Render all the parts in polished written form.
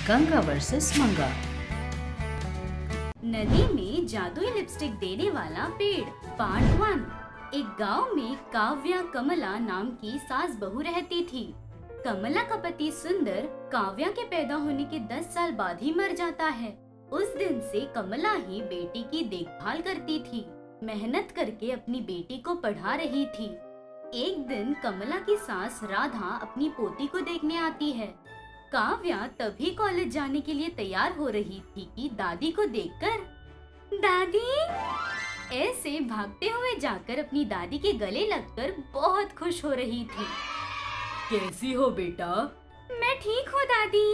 Ganga versus मंगा। नदी में जादुई लिपस्टिक देने वाला पेड़ पार्ट 1। एक गांव में काव्या कमला नाम की सास बहू रहती थी। कमला का पति सुंदर काव्या के पैदा होने के 10 साल बाद ही मर जाता है। उस दिन से कमला ही बेटी की देखभाल करती थी, मेहनत करके अपनी बेटी को पढ़ा रही थी। एक दिन कमला की सास राधा अपनी पोती को देखने आती है। काव्या तभी कॉलेज जाने के लिए तैयार हो रही थी कि दादी को देखकर दादी ऐसे भागते हुए जाकर अपनी दादी के गले लगकर बहुत खुश हो रही थी। कैसी हो बेटा? मैं ठीक हूँ दादी।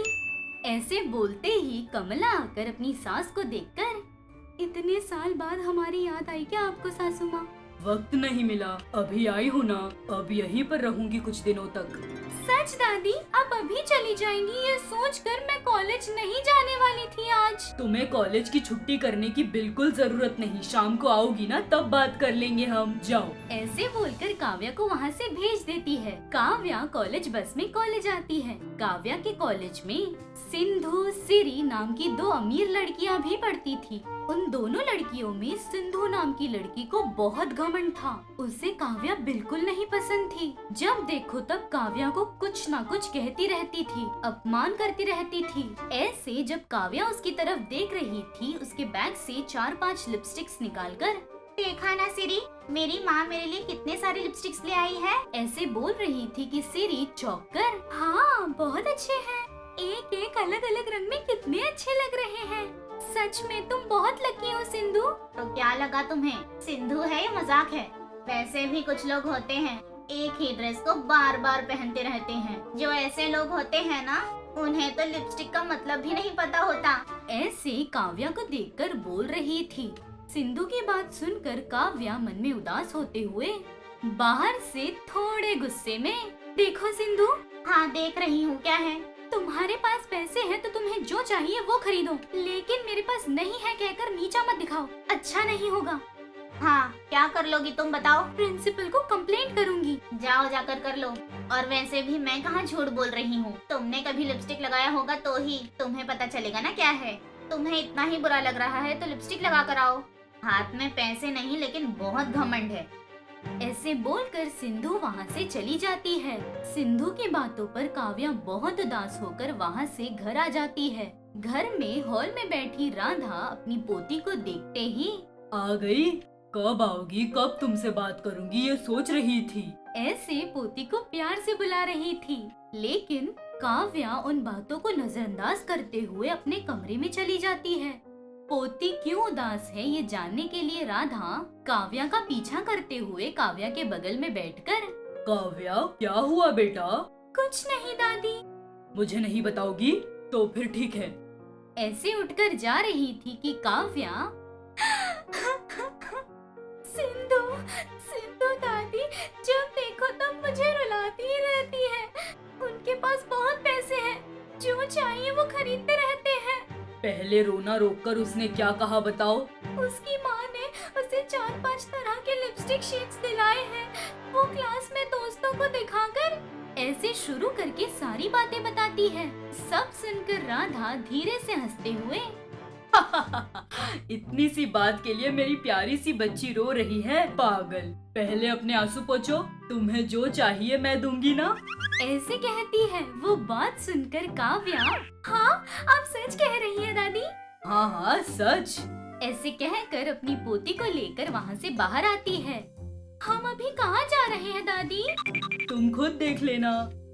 ऐसे बोलते ही कमला आकर अपनी सास को देखकर इतने साल बाद हमारी याद आई क्या आपको सासू माँ? वक्त नहीं मिला, अभी आई हूँ ना, अब यहीं पर रहूंगी कुछ दिनों तक। सच दादी, आप अभी चली जाएंगी? ये सोचकर मैं कॉलेज नहीं जाने वाली थी आज। तुम्हें कॉलेज की छुट्टी करने की बिल्कुल जरूरत नहीं, शाम को आओगी ना तब बात कर लेंगे हम। जाओ। ऐसे बोलकर काव्या को वहाँ से भेज देती है। काव्या कॉलेज बस में कॉलेज आती है। काव्या के कॉलेज में सिंधु सिरी नाम की 2 अमीर लड़कियाँ भी पढ़ती थी। उन दोनों लड़कियों में सिंधु नाम की लड़की को बहुत घमंड था। उसे काव्या बिल्कुल नहीं पसंद थी। जब देखो तब काव्या को कुछ ना कुछ कहती रहती थी, अपमान करती रहती थी। ऐसे जब काव्या उसकी तरफ देख रही थी, उसके बैग से 4-5 लिपस्टिक्स निकालकर, देखा ना सिरी, मेरी माँ मेरे लिए कितने सारे लिपस्टिक्स ले आई है, ऐसे बोल रही थी कि सिरी चौंक कर, हाँ बहुत अच्छे हैं, एक एक अलग अलग रंग में कितने अच्छे लग रहे हैं। सच में तुम बहुत लकी हो सिंधु। तो क्या लगा तुम्हें? सिंधु है या मजाक है? वैसे भी कुछ लोग होते हैं एक ही ड्रेस को बार बार पहनते रहते हैं। जो ऐसे लोग होते हैं ना, उन्हें तो लिपस्टिक का मतलब भी नहीं पता होता। ऐसे काव्या को देखकर बोल रही थी। सिंधु की बात सुनकर काव्या मन में उदास होते हुए बाहर से थोड़े गुस्से में, देखो सिंधु। हाँ देख रही हूँ, क्या है? तुम्हारे पास पैसे हैं तो तुम्हें जो चाहिए वो खरीदो, लेकिन मेरे पास नहीं है कहकर नीचा मत दिखाओ, अच्छा नहीं होगा। हाँ क्या कर लोगी तुम बताओ? प्रिंसिपल को कंप्लेंट करूंगी। जाओ जाकर कर लो। और वैसे भी मैं कहाँ झूठ बोल रही हूँ, तुमने कभी लिपस्टिक लगाया होगा तो ही तुम्हें पता चलेगा ना क्या है। तुम्हें इतना ही बुरा लग रहा है तो लिपस्टिक लगा कर आओ। हाथ में पैसे नहीं लेकिन बहुत घमंड है। ऐसे बोलकर सिंधु वहाँ से चली जाती है। सिंधु की बातों पर काव्या बहुत उदास होकर वहाँ से घर आ जाती है। घर में हॉल में बैठी राधा अपनी पोती को देखते ही, आ गई? कब आओगी, कब तुमसे बात करूंगी ये सोच रही थी। ऐसे पोती को प्यार से बुला रही थी, लेकिन काव्या उन बातों को नजरअंदाज करते हुए अपने कमरे में चली जाती है। पोती क्यों उदास है ये जानने के लिए राधा काव्या का पीछा करते हुए काव्या के बगल में बैठकर, काव्या क्या हुआ बेटा? कुछ नहीं दादी। मुझे नहीं बताओगी? तो फिर ठीक है। ऐसे उठकर जा रही थी कि काव्या सिंधु सिंधु दादी जब देखो तब मुझे रुलाती ही रहती है। उनके पास बहुत पैसे हैं, जो चाहिए वो खरीदते रहते हैं। पहले रोना रोककर उसने क्या कहा बताओ? उसकी माँ ने उसे 4-5 तरह के लिपस्टिक शेड्स दिलाए हैं। वो क्लास में दोस्तों को दिखाकर ऐसे शुरू करके सारी बातें बताती है। सब सुनकर राधा धीरे से हंसते हुए, इतनी सी बात के लिए मेरी प्यारी सी बच्ची रो रही है, पागल। पहले अपने आंसू पोंछो, तुम्हें जो चाहिए मैं दूंगी ना, ऐसे कहती है। वो बात सुनकर काव्या, हाँ आप सच कह रही है दादी? हाँ हाँ सच। ऐसे कहकर अपनी पोती को लेकर वहाँ से बाहर आती है। हम अभी कहाँ जा रहे हैं दादी? तुम खुद देख लेना।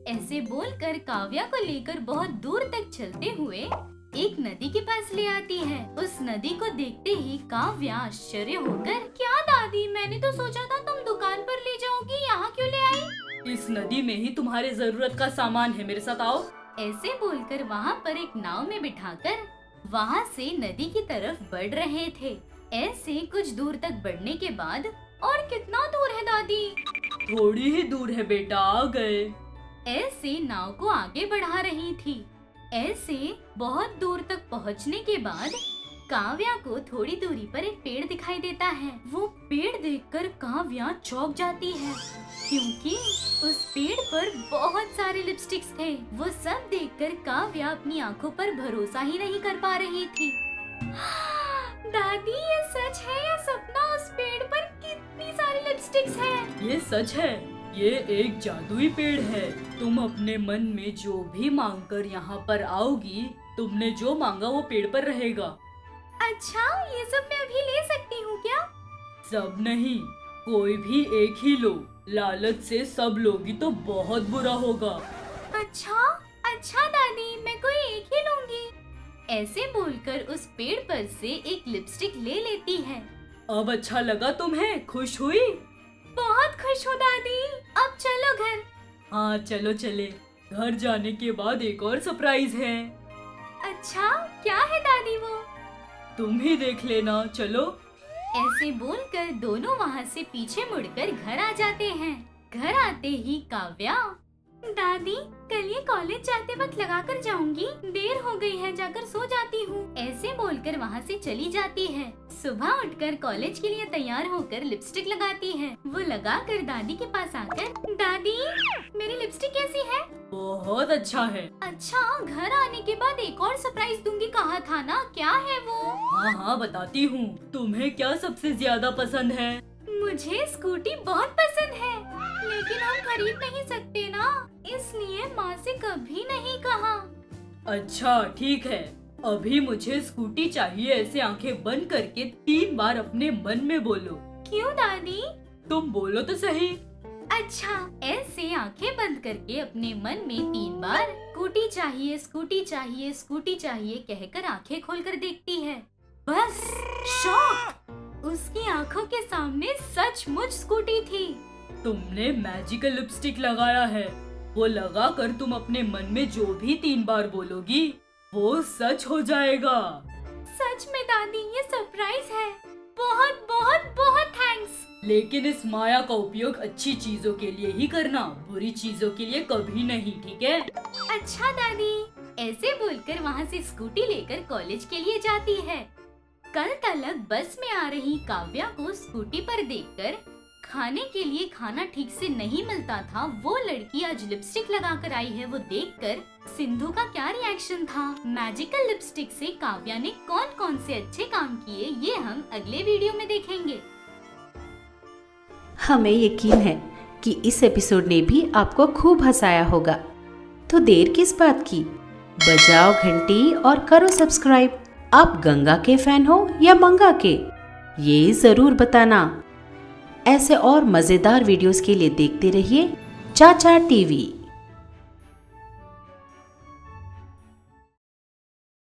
ऐसे बोलकर काव्या को लेकर बहुत दूर तक चलते हुए एक नदी के पास ले आती है। उस नदी को देखते ही काव्या आश्चर्य होकर, क्या दादी, मैंने तो सोचा था तुम दुकान पर ले जाओगी, यहाँ क्यों ले आई? इस नदी में ही तुम्हारे जरूरत का सामान है, मेरे साथ आओ। ऐसे बोलकर वहाँ पर एक नाव में बिठाकर वहाँ से नदी की तरफ बढ़ रहे थे। ऐसे कुछ दूर तक बढ़ने के बाद, और कितना दूर है दादी? थोड़ी ही दूर है बेटा, आ गए। ऐसे नाव को आगे बढ़ा रही थी। ऐसे बहुत दूर तक पहुँचने के बाद काव्या को थोड़ी दूरी पर एक पेड़ दिखाई देता है। वो पेड़ देखकर काव्या चौंक जाती है, क्योंकि उस पेड़ पर बहुत सारे लिपस्टिक्स थे। वो सब देखकर काव्या अपनी आंखों पर भरोसा ही नहीं कर पा रही थी। दादी, ये सच है या सपना? उस पेड़ पर कितनी सारी लिपस्टिक्स हैं। ये सच है, ये एक जादुई पेड़ है। तुम अपने मन में जो भी मांग कर यहाँ पर आओगी, तुमने जो मांगा वो पेड़ पर रहेगा। अच्छा, ये सब मैं अभी ले सकती हूँ क्या? सब नहीं, कोई भी एक ही लो। लालच से सब लोगी तो बहुत बुरा होगा। अच्छा दादी, मैं कोई एक ही लूंगी। ऐसे बोलकर उस पेड़ पर से एक लिपस्टिक ले लेती है। अब अच्छा लगा तुम्हें? खुश हुई? बहुत खुश हूँ दादी। अब चलो घर। हाँ चलो चले। घर जाने के बाद एक और सरप्राइज है। अच्छा, क्या है दादी वो? तुम ही देख लेना, चलो। ऐसे बोलकर दोनों वहाँ से पीछे मुड़कर घर आ जाते हैं। घर आते ही काव्या, दादी कल ये कॉलेज जाते वक्त लगा कर जाऊंगी, देर हो गई है, जाकर सो जाती हूँ। ऐसे बोलकर वहाँ से चली जाती है। सुबह उठकर कॉलेज के लिए तैयार होकर लिपस्टिक लगाती है। वो लगाकर दादी के पास आकर, दादी मेरी लिपस्टिक कैसी है? बहुत अच्छा है। अच्छा, घर आने के बाद एक और सरप्राइज दूंगी कहा था ना, क्या है वो? हाँ बताती हूँ। तुम्हें क्या सबसे ज्यादा पसंद है? मुझे स्कूटी बहुत पसंद है, लेकिन हम खरीद नहीं सकते ना, इसलिए माँ से कभी नहीं कहा। अच्छा ठीक है, अभी मुझे स्कूटी चाहिए। ऐसे आंखें बंद करके 3 बार अपने मन में बोलो। क्यों दादी? तुम बोलो तो सही। अच्छा, ऐसे आंखें बंद करके अपने मन में 3 बार स्कूटी चाहिए, स्कूटी चाहिए, स्कूटी चाहिए कहकर आंखें खोलकर देखती है। बस शॉक! उसकी आंखों के सामने सचमुच स्कूटी थी। तुमने मैजिकल लिपस्टिक लगाया है। वो लगाकर तुम अपने मन में जो भी 3 बार बोलोगी वो सच हो जाएगा। सच में दादी, ये सरप्राइज है। बहुत बहुत बहुत थैंक्स। लेकिन इस माया का उपयोग अच्छी चीजों के लिए ही करना, बुरी चीजों के लिए कभी नहीं, ठीक है? अच्छा दादी। ऐसे बोलकर वहाँ से स्कूटी लेकर कॉलेज के लिए जाती है। कल तलक बस में आ रही काव्या को स्कूटी पर देखकर खाने के लिए खाना ठीक से नहीं मिलता था, वो लड़की आज लिपस्टिक लगाकर आई है। वो देखकर सिंधु का क्या रिएक्शन था? मैजिकल लिपस्टिक से काव्या ने कौन कौन से अच्छे काम किए, ये हम अगले वीडियो में देखेंगे। हमें यकीन है कि इस एपिसोड ने भी आपको खूब हंसाया होगा, तो देर किस बात की, बजाओ घंटी और करो सब्सक्राइब। आप गंगा के फैन हो या मंगा के, ये जरूर बताना। ऐसे और मजेदार वीडियोस के लिए देखते रहिए चाचा टीवी।